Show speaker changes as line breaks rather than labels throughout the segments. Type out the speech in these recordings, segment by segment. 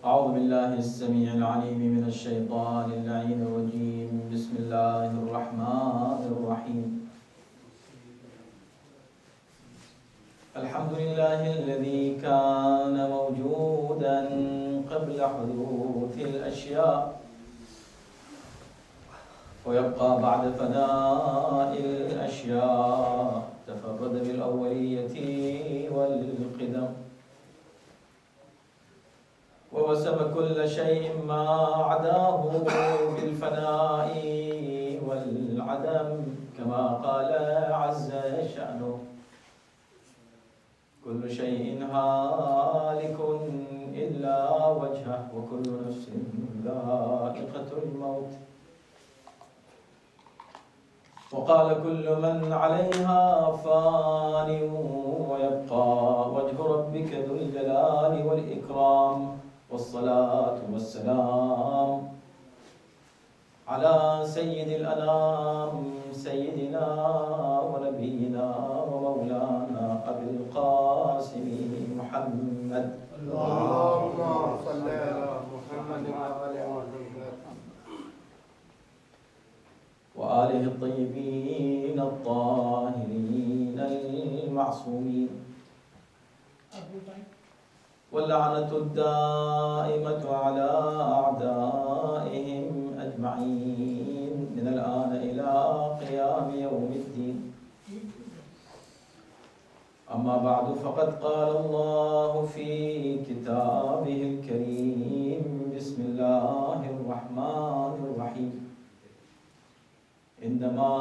أعوذ بالله السميع العليم من الشيطان اللعين الرجيم. بسم الله الرحمن الرحيم. الحمد لله الذي كان موجودا قبل حدوث الأشياء ويبقى بعد فناء الأشياء، تفرد بالأولية والقدم ووسم كل شيء ما عداه بالفناء والعدم، كما قال عز شأنه: كل شيء هالك إلا وجهه وكل نفس ذائقة الموت. وقال: كل من عليها فان ويبقى وجه ربك ذو الجلال والإكرام. والصلاة والسلام على سيد الأنام سيدنا ونبينا ومولانا أبي القاسم محمد.
اللهم صل على محمد وعلى محمد
وآله الطيبين الطاهرين المعصومين، واللعنة الدائمة على أعدائهم أجمعين من الآن إلى قيام يوم الدين. أما بعد، فقد قال الله في كتابه الكريم: بسم الله الرحمن الرحيم. إنما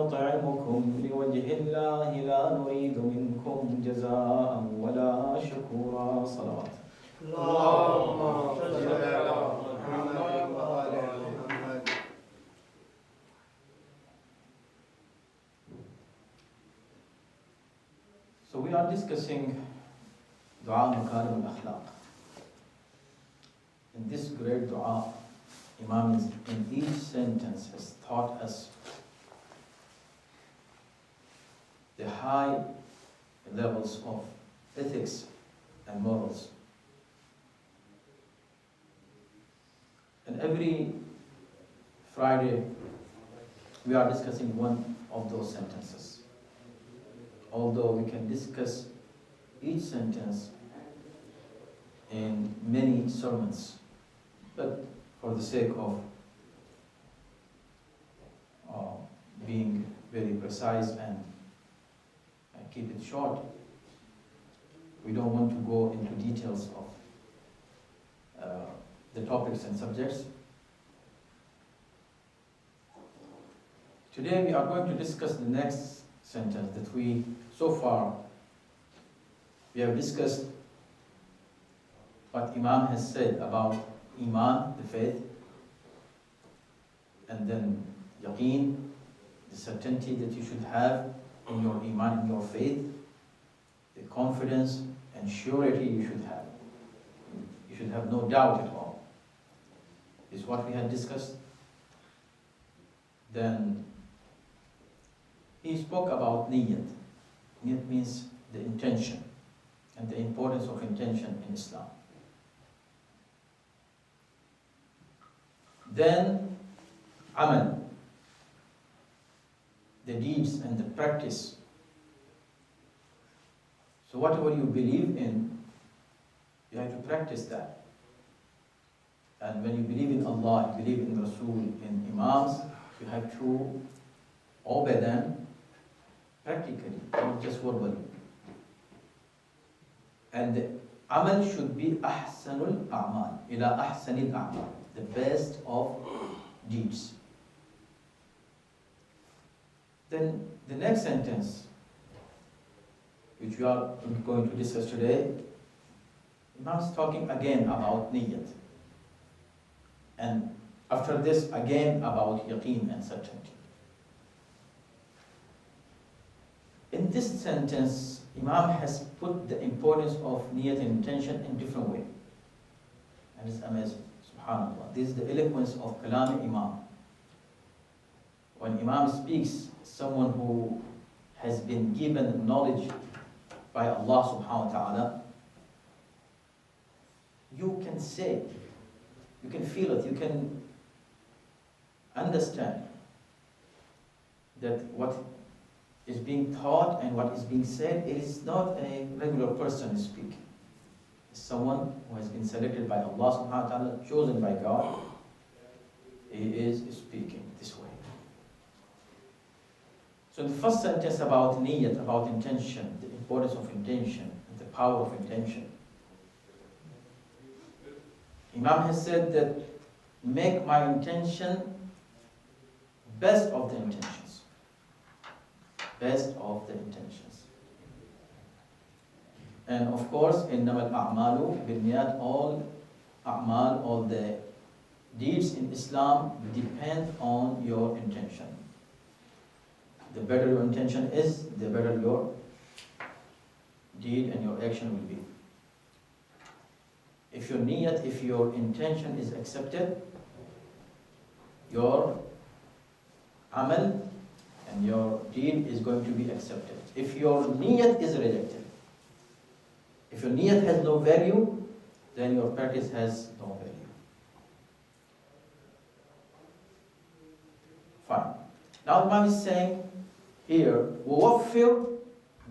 نطعمكم لوجه الله لا نريد منكم جزاء ولا شكورا. صلوات.
اللهم صل على محمد وعلى محمد.
So we are discussing Dua Makarim al-Akhlaq. In this great dua, Imam in each sentence has taught us the high levels of ethics and morals. And every Friday, we are discussing one of those sentences. Although we can discuss each sentence in many sermons, but for the sake of being very precise and keep it short, we don't want to go into details of the topics and subjects. Today we are going to discuss the next sentence that so far we have discussed what Imam has said about Iman, the faith, and then Yaqeen, the certainty that you should have in your Iman, in your faith, the confidence and surety you should have. You should have no doubt at all. This is what we had discussed. Then he spoke about niyat. Niyat means the intention and the importance of intention in Islam. Then amal, the deeds and the practice. So whatever you believe in, you have to practice that. And when you believe in Allah, you believe in Rasul, in Imams, you have to obey them practically, not just verbally. And the amal should be ahsanul a'mal, ila ahsanil a'mal, the best of deeds. Then the next sentence, which we are going to discuss today, Imam is talking again about niyat. And after this, again about yaqeen and certainty. In this sentence, Imam has put the importance of niyat and intention in different way. And it's amazing, subhanAllah. This is the eloquence of Kalam Imam. When Imam speaks, someone who has been given knowledge by Allah subhanahu wa ta'ala, you can say, you can feel it, you can understand that what is being taught and what is being said, it is not a regular person speaking. It's someone who has been selected by Allah subhanahu wa ta'ala, chosen by God. He is speaking this way. So the first sentence about niyat, about intention, the importance of intention, and the power of intention. Imam has said that make my intention best of the intentions. Best of the intentions. And of course, إِنَّمَا الْأَعْمَالُ بِالنِّيَّاتِ, all a'mal, all the deeds in Islam depend on your intention. The better your intention is, the better your deed and your action will be. If your niyat, if your intention is accepted, your amal and your deed is going to be accepted. If your niyat is rejected, if your niyat has no value, then your practice has no value. Fine. Now Imam is saying here, وَوَفِّرْ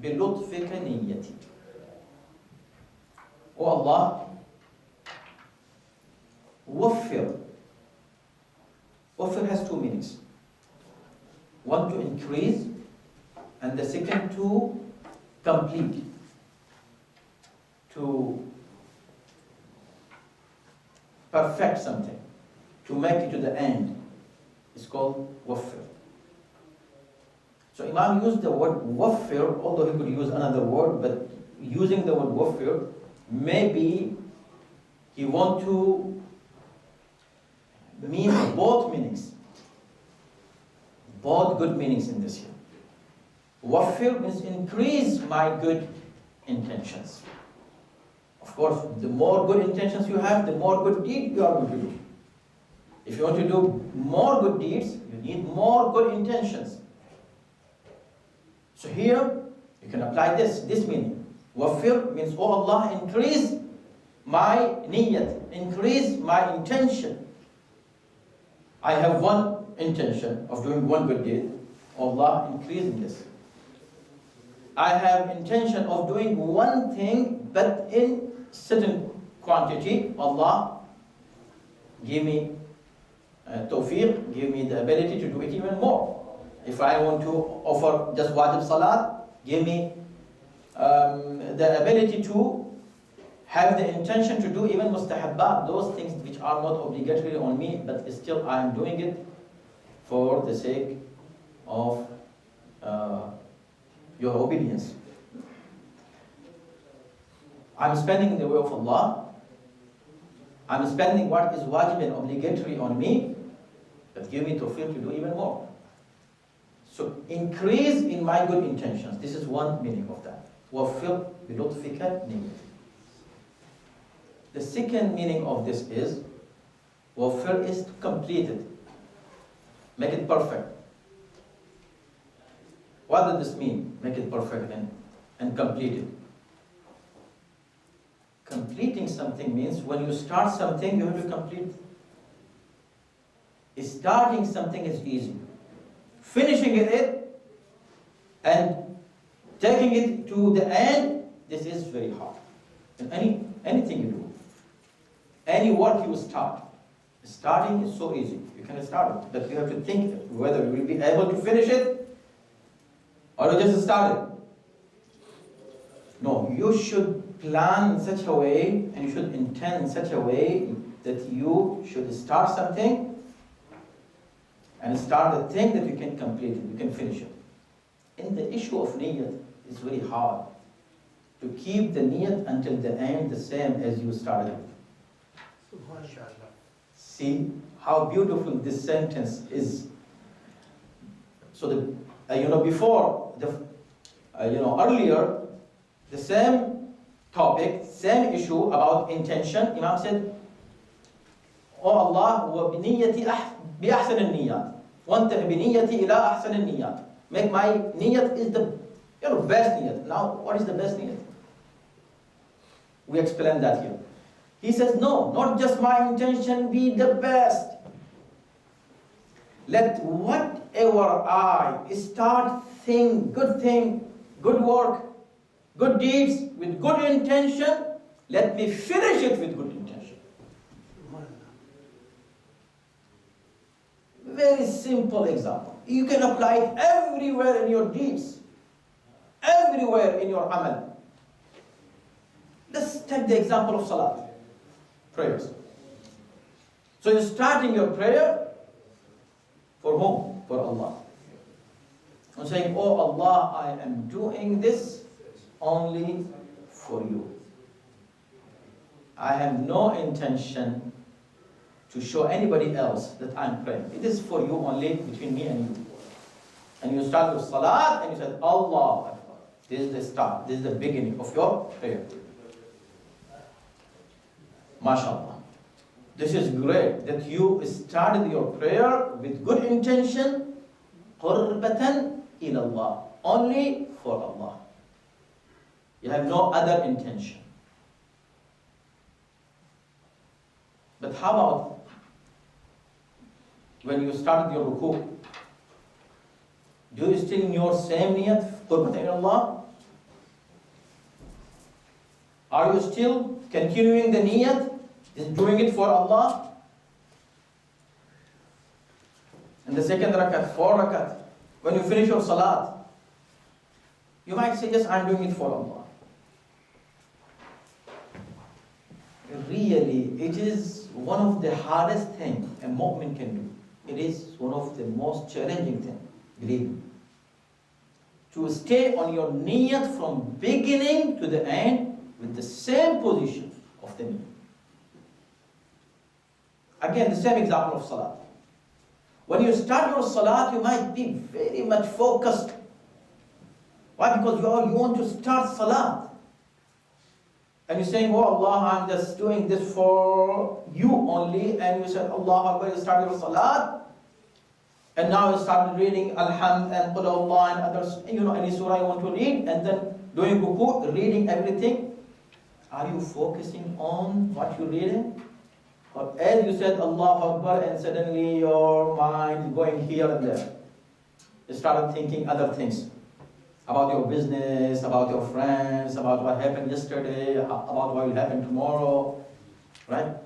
بِلُطْفِكَ نِيَّتِي. O Allah, waffir. Waffir has two meanings. One to increase, and the second to complete, to perfect something, to make it to the end. It's called waffir. So Imam used the word waffir, although he could use another word, but using the word waffir, maybe he want to mean both meanings, both good meanings in this here. Waffir means increase my good intentions. Of course, the more good intentions you have, the more good deed you are going to do. If you want to do more good deeds, you need more good intentions. So here, you can apply this meaning. Waffir means, oh Allah, increase my niyyat, increase my intention. I have one intention of doing one good deed. Allah, increase in this. I have intention of doing one thing, but in certain quantity. Allah, give me tawfiq, give me the ability to do it even more. If I want to offer just wajib salat, give me the ability to have the intention to do even mustahabbat, those things which are not obligatory on me, but still I am doing it for the sake of your obedience. I'm spending in the way of Allah. I'm spending what is wajib and obligatory on me, but give me tawfiq to do even more. So increase in my good intentions. This is one meaning of that. وَفِّرْ بِلُطْفِكَ نِيَّتِ. The second meaning of this is, wafir is to complete it. Make it perfect. What does this mean? Make it perfect and complete it. Completing something means when you start something, you have to complete. Starting something is easy. Finishing it and taking it to the end, this is very hard. In anything you do, any work you start, starting is so easy. You can start it, but you have to think whether you will be able to finish it or you just start it. No, you should plan in such a way and you should intend in such a way that you should start something and start the thing that you can complete it, you can finish it. In the issue of niyyat, it's very hard to keep the niyyat until the end the same as you started it. See how beautiful this sentence is. So before earlier, the same topic, same issue about intention, Imam said, "O Allah, wa bi niyyati bi ahsan al-niyyat, wa anta bi niyyati ila ahsan al-niyyat." Make my niyyat is the best niyyat. Now, what is the best niyyat? We explain that here. He says, no, not just my intention be the best. Let whatever I start thing, good work, good deeds with good intention, let me finish it with good intention. Very simple example. You can apply it everywhere in your deeds, everywhere in your amal. Let's take the example of salat, prayers. So you're starting your prayer for whom? For Allah. I'm saying, oh Allah, I am doing this only for you. I have no intention to show anybody else that I'm praying. It is for you only, between me and you. And you start with salat and you said, Allah Akbar. This is the start, this is the beginning of your prayer. MashaAllah. This is great that you started your prayer with good intention, qurbatan ilallah, only for Allah. You have no other intention. But how about when you started your ruku? Do you still in your same niyat, qurbatan ilallah? Are you still continuing the niyat? Is doing it for Allah? And the second rakat, 4 rakat, when you finish your salat, you might say, yes, I'm doing it for Allah. Really, it is one of the hardest things a mu'min can do. It is one of the most challenging things, believe me. To stay on your niyat from beginning to the end with the same position of the niyat. Again, the same example of salat. When you start your salat, you might be very much focused. Why? Because you want to start salat. And you're saying, oh Allah, I'm just doing this for you only. And you said, Allah Akbar, you start your salat. And now you start reading Alhamd and Qul Allah and others, any surah you want to read. And then doing ruku, reading everything. Are you focusing on what you're reading? Or as you said Allah Akbar and suddenly your mind is going here and there. You started thinking other things. About your business, about your friends, about what happened yesterday, about what will happen tomorrow. Right?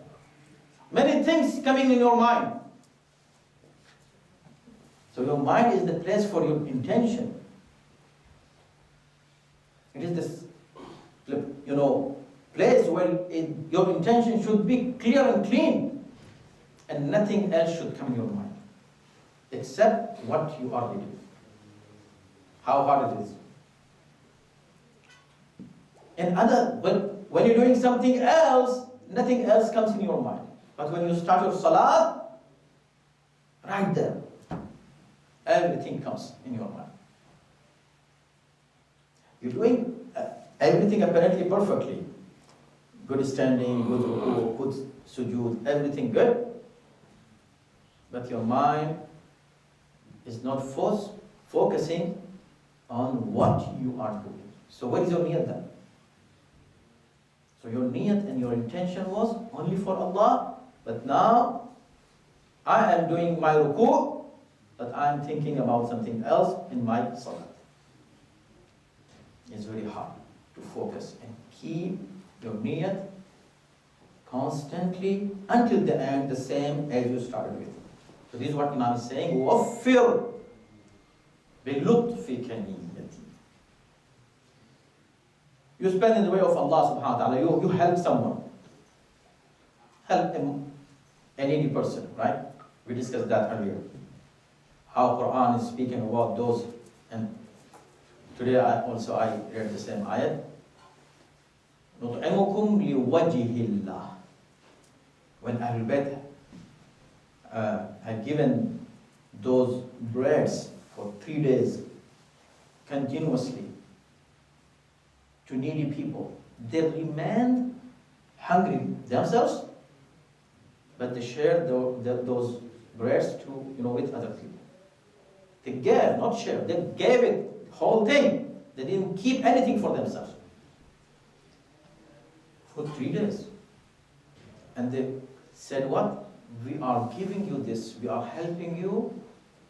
Many things coming in your mind. So your mind is the place for your intention. It is this, place where your intention should be clear and clean, and nothing else should come in your mind except what you are reading. How hard it is. And when you're doing something else, nothing else comes in your mind. But when you start your salat, right there, everything comes in your mind. You're doing everything apparently perfectly. Good standing, good ruku, good sujood, everything good. But your mind is not focusing on what you are doing. So what is your niyat then? So your niyat and your intention was only for Allah, but now I am doing my ruku, but I am thinking about something else in my salat. It's very hard to focus and keep your niyat constantly until the end, the same as you started with. So this is what Imam is saying. وَفِّرْ بِلُطْفِكَ نِيَّتِي. You spend in the way of Allah subhanahu wa ta'ala. You help someone. Help a needy person, right? We discussed that earlier. How Quran is speaking about those. And today I read the same ayat. نُطْعِمُكُمْ لِوَجْهِ اللَّهِ. When Ahlul Bayt had given those breads for 3 days continuously to needy people, they remained hungry themselves, but they shared those breads to with other people. They gave, not shared. They gave it, the whole thing. They didn't keep anything for themselves. For 3 days. And they said, what? We are giving you this, we are helping you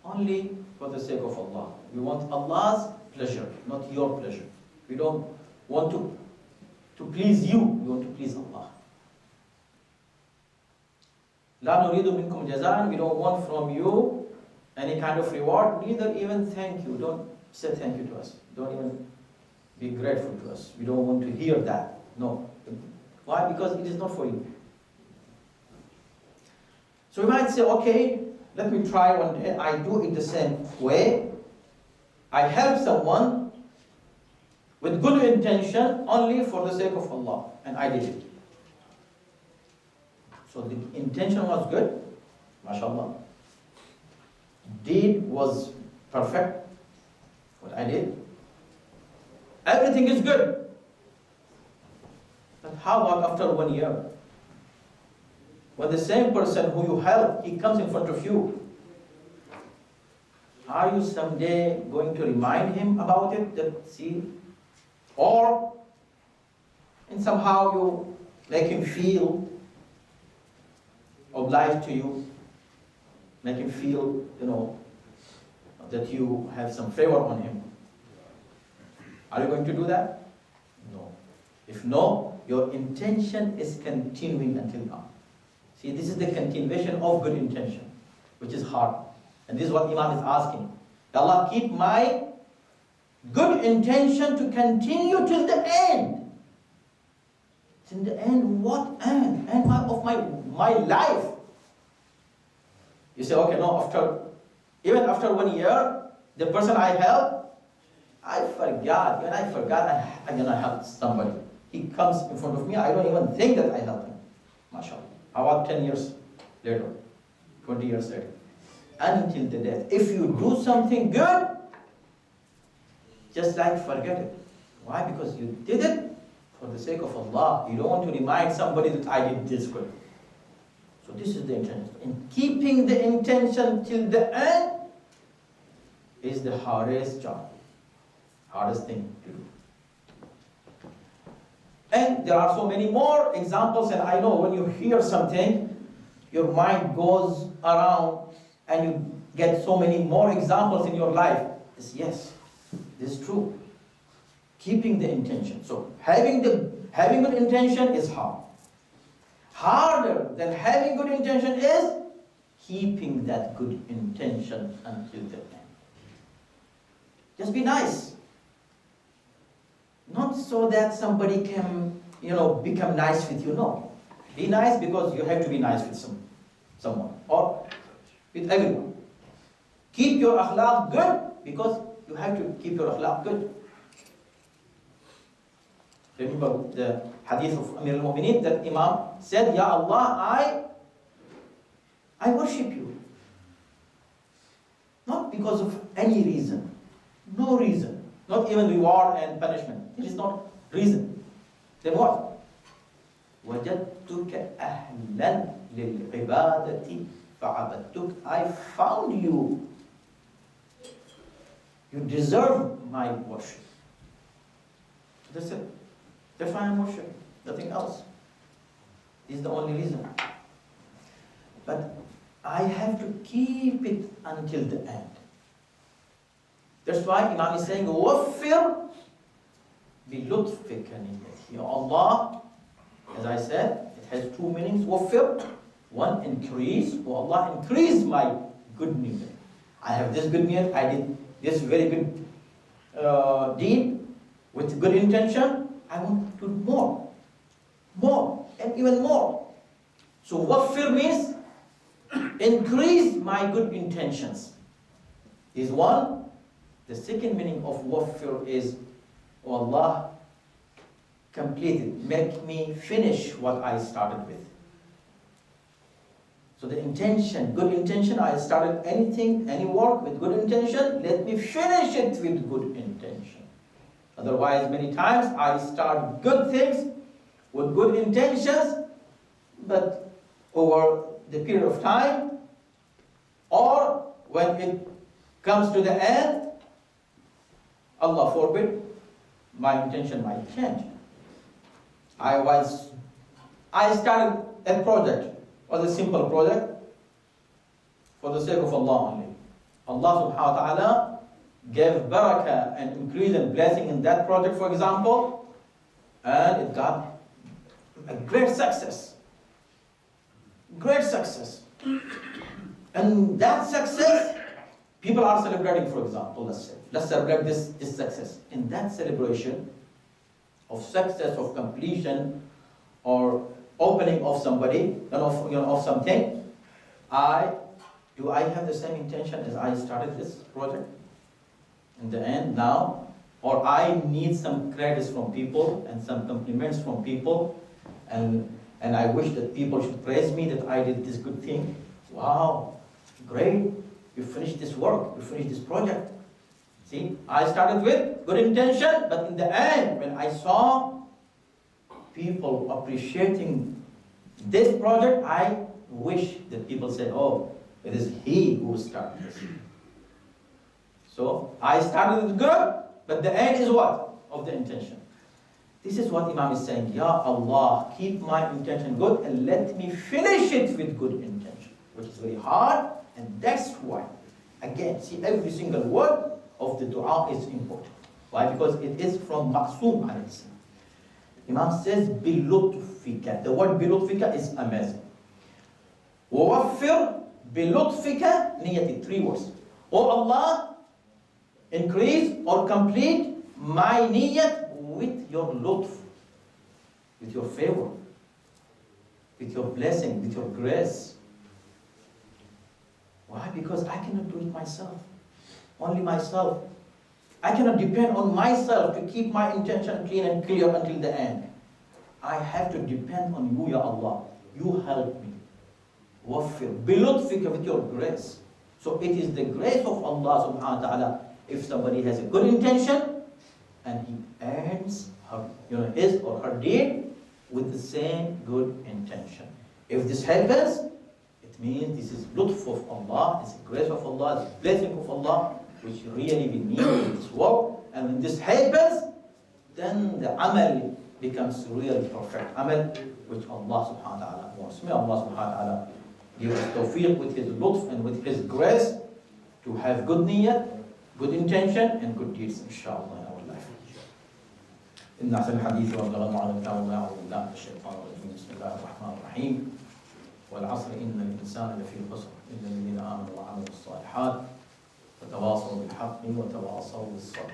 only for the sake of Allah. We want Allah's pleasure, not your pleasure. We don't want to please you, we want to please Allah. La nuridu minkum jazaan, we don't want from you any kind of reward, neither even thank you. Don't say thank you to us. Don't even be grateful to us. We don't want to hear that. No. Why? Because it is not for you. So we might say, okay, let me try one day. I do it the same way. I help someone with good intention only for the sake of Allah. And I did it. So the intention was good, mashallah. Deed was perfect, what I did. Everything is good. But how about after 1 year? When the same person who you help, he comes in front of you, are you someday going to remind him about it? That, see? Or, and somehow you make him feel obliged to you, make him feel, that you have some favor on him. Are you going to do that? No. If no, your intention is continuing until now. See, this is the continuation of good intention, which is hard. And this is what Imam is asking. Allah, keep my good intention to continue till the end. Till the end, what end? End of my life. You say, okay, no, even after 1 year, the person I help, I forgot. When I forgot, I'm going to help somebody. He comes in front of me, I don't even think that I helped him. MashaAllah. How about 10 years later, 20 years later? Until the death. If you do something good, just like forget it. Why? Because you did it for the sake of Allah. You don't want to remind somebody that I did this good. So this is the intention. And keeping the intention till the end is the hardest job. Hardest thing to do. And there are so many more examples, and I know when you hear something, your mind goes around and you get so many more examples in your life. Yes, this is true. Keeping the intention. So having good intention is hard. Harder than having good intention is keeping that good intention until the end. Just be nice. Not so that somebody can, become nice with you. No. Be nice because you have to be nice with someone or with everyone. Keep your akhlaq good because you have to keep your akhlaq good. Remember the hadith of Amir al-Mu'mineen that Imam said, Ya Allah, I worship you. Not because of any reason. No reason. Not even reward and punishment. It is not reason. Then what? وَجَدْتُكَ أَهْلًا لِلْعِبَادَةِ فَعَبَدْتُكَ. I found you. You deserve my worship. That's it. That's why I'm worshiping. Nothing else. This is the only reason. But I have to keep it until the end. That's why Imam is saying, وَفِّرْ بِلُطْفِكَ نِيَّتِي. Allah, as I said, it has two meanings. وَفِّرْ, one, increase. Oh Allah, increase my good niyyah. I have this good niyyah, I did this very good deed with good intention. I want to do more, and even more. So waffir means increase my good intentions is one. The second meaning of waffir is, oh Allah, complete it, make me finish what I started with. So the intention, good intention, I started anything, any work with good intention, let me finish it with good intention. Otherwise, many times I start good things with good intentions, but over the period of time, or when it comes to the end, Allah forbid, my intention might change. I started a project was a simple project for the sake of Allah only. Allah subhanahu wa ta'ala gave barakah and increase and blessing in that project, for example, and it got a great success. Great success. And that success, people are celebrating, for example, let's say. Let's celebrate this success. In that celebration of success, of completion, or opening of somebody, of something, do I have the same intention as I started this project? In the end now, or I need some credits from people and some compliments from people, and I wish that people should praise me that I did this good thing. Wow, great, you finished this work, you finished this project. See, I started with good intention, but in the end, when I saw people appreciating this project, I wish that people say, oh, it is he who started this. So, I started with good, but the end is what? Of the intention. This is what Imam is saying. Ya Allah, keep my intention good and let me finish it with good intention. Which is very hard, and that's why. Again, see, every single word of the dua is important. Why? Because it is from Ma'soom alayhi salam. Imam says, bilutfika. The word bilutfika is amazing. وَوَفِّرْ بِلُطْفِكَ niyati. 3 words. Oh Allah, increase or complete my niyat with your lutf, with your favor, with your blessing, with your grace. Why? Because I cannot do it myself. Only myself. I cannot depend on myself to keep my intention clean and clear until the end. I have to depend on you, Ya Allah. You help me. Waffir. Bilutfika, with your grace. So it is the grace of Allah subhanahu wa ta'ala. If somebody has a good intention and he ends his or her deed with the same good intention. If this happens, it means this is lutf of Allah, it's the grace of Allah, it's the blessing of Allah, which really we need in this world. And when this happens, then the amal becomes really perfect amal, which Allah subhanahu wa ta'ala wants. May Allah subhanahu wa ta'ala give us tawfiq with His lutf and with His grace to have good niyyah, good intention, and good deeds, inshallah, in our life. إن أحسن الحديث وأبلغ المعنى كلام الله أعوذ بالله من الشيطان الرجيم بسم الله الرحمن الرحيم والعصر إن الإنسان لفي خسر إلا الذين آمنوا وعملوا الصالحات وتواصوا بالحق وتواصوا بالصبر